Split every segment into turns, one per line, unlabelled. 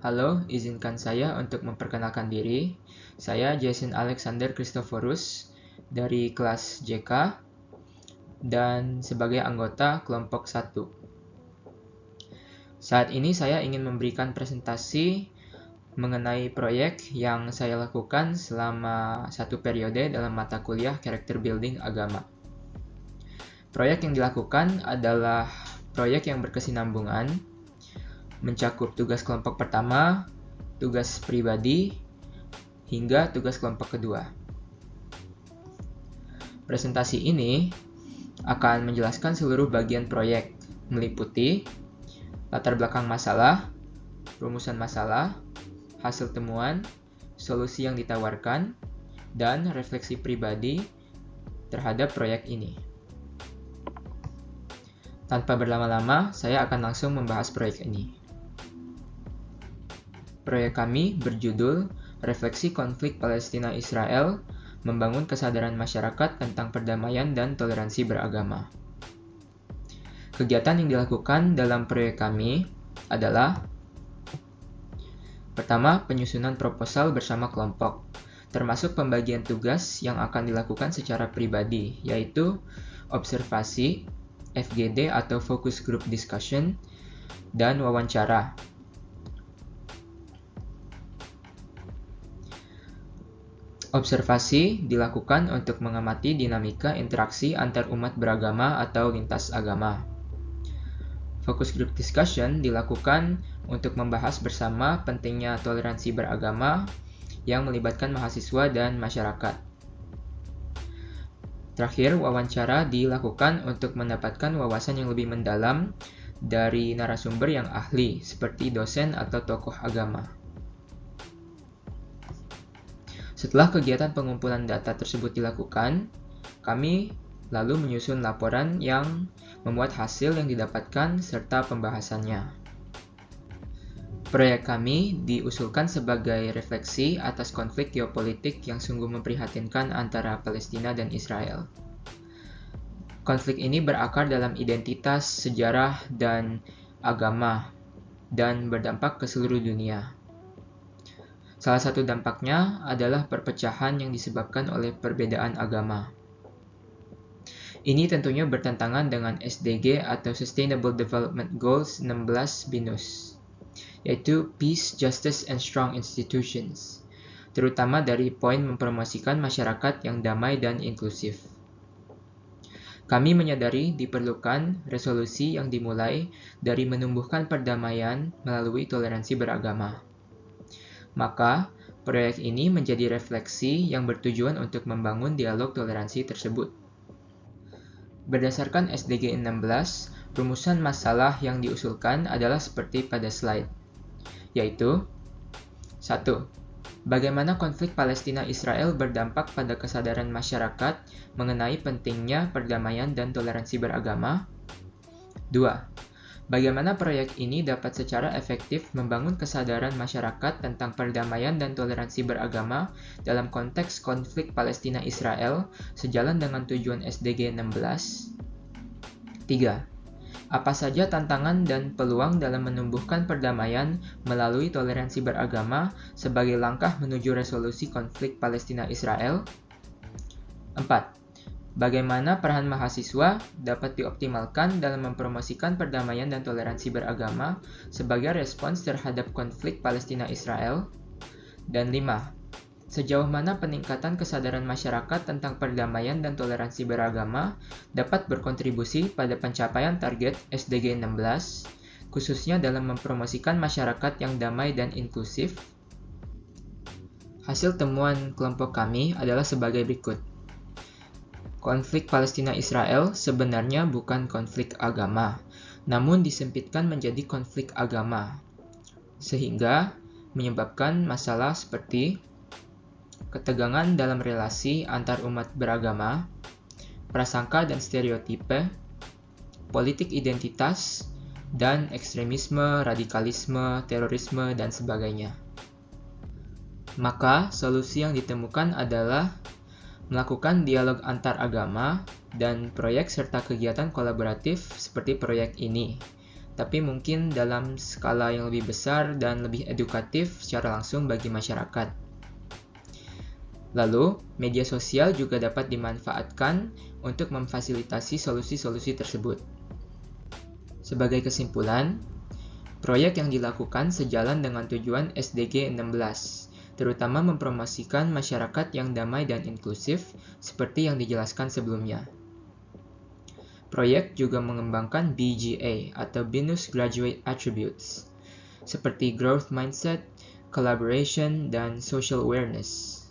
Halo, izinkan saya untuk memperkenalkan diri. Saya Jason Alexander Christophorus dari kelas JK dan sebagai anggota kelompok 1. Saat ini saya ingin memberikan presentasi mengenai proyek yang saya lakukan selama satu periode dalam mata kuliah Character Building Agama. Proyek yang dilakukan adalah proyek yang berkesinambungan, mencakup tugas kelompok pertama, tugas pribadi, hingga tugas kelompok kedua. Presentasi ini akan menjelaskan seluruh bagian proyek, meliputi latar belakang masalah, rumusan masalah, hasil temuan, solusi yang ditawarkan, dan refleksi pribadi terhadap proyek ini. Tanpa berlama-lama, saya akan langsung membahas proyek ini. Proyek kami berjudul Refleksi Konflik Palestina-Israel, Membangun Kesadaran Masyarakat tentang Perdamaian dan Toleransi Beragama. Kegiatan yang dilakukan dalam proyek kami adalah: pertama, penyusunan proposal bersama kelompok, termasuk pembagian tugas yang akan dilakukan secara pribadi, yaitu observasi, FGD atau Focus Group Discussion, dan wawancara. Observasi dilakukan untuk mengamati dinamika interaksi antar umat beragama atau lintas agama. Focus Group Discussion dilakukan untuk membahas bersama pentingnya toleransi beragama yang melibatkan mahasiswa dan masyarakat. Terakhir, wawancara dilakukan untuk mendapatkan wawasan yang lebih mendalam dari narasumber yang ahli, seperti dosen atau tokoh agama. Setelah kegiatan pengumpulan data tersebut dilakukan, kami lalu menyusun laporan yang memuat hasil yang didapatkan serta pembahasannya. Proyek kami diusulkan sebagai refleksi atas konflik geopolitik yang sungguh memprihatinkan antara Palestina dan Israel. Konflik ini berakar dalam identitas, sejarah, dan agama, dan berdampak ke seluruh dunia. Salah satu dampaknya adalah perpecahan yang disebabkan oleh perbedaan agama. Ini tentunya bertentangan dengan SDG atau Sustainable Development Goals 16 BINUS, yaitu Peace, Justice, and Strong Institutions, terutama dari poin mempromosikan masyarakat yang damai dan inklusif. Kami menyadari diperlukan resolusi yang dimulai dari menumbuhkan perdamaian melalui toleransi beragama. Maka, proyek ini menjadi refleksi yang bertujuan untuk membangun dialog toleransi tersebut. Berdasarkan SDG 16, rumusan masalah yang diusulkan adalah seperti pada slide, yaitu 1. Bagaimana konflik Palestina-Israel berdampak pada kesadaran masyarakat mengenai pentingnya perdamaian dan toleransi beragama? 2. Bagaimana proyek ini dapat secara efektif membangun kesadaran masyarakat tentang perdamaian dan toleransi beragama dalam konteks konflik Palestina-Israel sejalan dengan tujuan SDG 16? 3. Apa saja tantangan dan peluang dalam menumbuhkan perdamaian melalui toleransi beragama sebagai langkah menuju resolusi konflik Palestina-Israel? 4. Bagaimana peran mahasiswa dapat dioptimalkan dalam mempromosikan perdamaian dan toleransi beragama sebagai respons terhadap konflik Palestina-Israel? Dan 5. Sejauh mana peningkatan kesadaran masyarakat tentang perdamaian dan toleransi beragama dapat berkontribusi pada pencapaian target SDG 16, khususnya dalam mempromosikan masyarakat yang damai dan inklusif? Hasil temuan kelompok kami adalah sebagai berikut. Konflik Palestina-Israel sebenarnya bukan konflik agama, namun disempitkan menjadi konflik agama, sehingga menyebabkan masalah seperti ketegangan dalam relasi antar umat beragama, prasangka dan stereotipe, politik identitas, dan ekstremisme, radikalisme, terorisme, dan sebagainya. Maka, solusi yang ditemukan adalah melakukan dialog antar agama dan proyek serta kegiatan kolaboratif seperti proyek ini tapi mungkin dalam skala yang lebih besar dan lebih edukatif secara langsung bagi masyarakat. Lalu, media sosial juga dapat dimanfaatkan untuk memfasilitasi solusi-solusi tersebut. Sebagai kesimpulan, proyek yang dilakukan sejalan dengan tujuan SDG 16, terutama mempromosikan masyarakat yang damai dan inklusif seperti yang dijelaskan sebelumnya. Proyek juga mengembangkan BGA atau Binus Graduate Attributes, seperti growth mindset, collaboration, dan social awareness.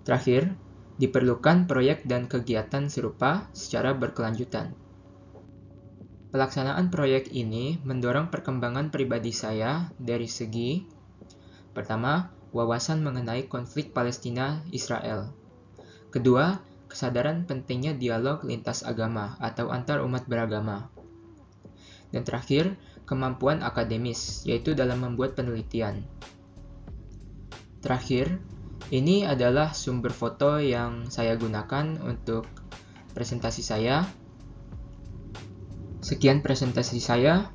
Terakhir, diperlukan proyek dan kegiatan serupa secara berkelanjutan. Pelaksanaan proyek ini mendorong perkembangan pribadi saya dari segi pertama, wawasan mengenai konflik Palestina-Israel. Kedua, kesadaran pentingnya dialog lintas agama atau antar umat beragama. Dan terakhir, kemampuan akademis, yaitu dalam membuat penelitian. Terakhir, ini adalah sumber foto yang saya gunakan untuk presentasi saya. Sekian presentasi saya.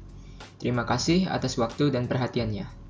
Terima kasih atas waktu dan perhatiannya.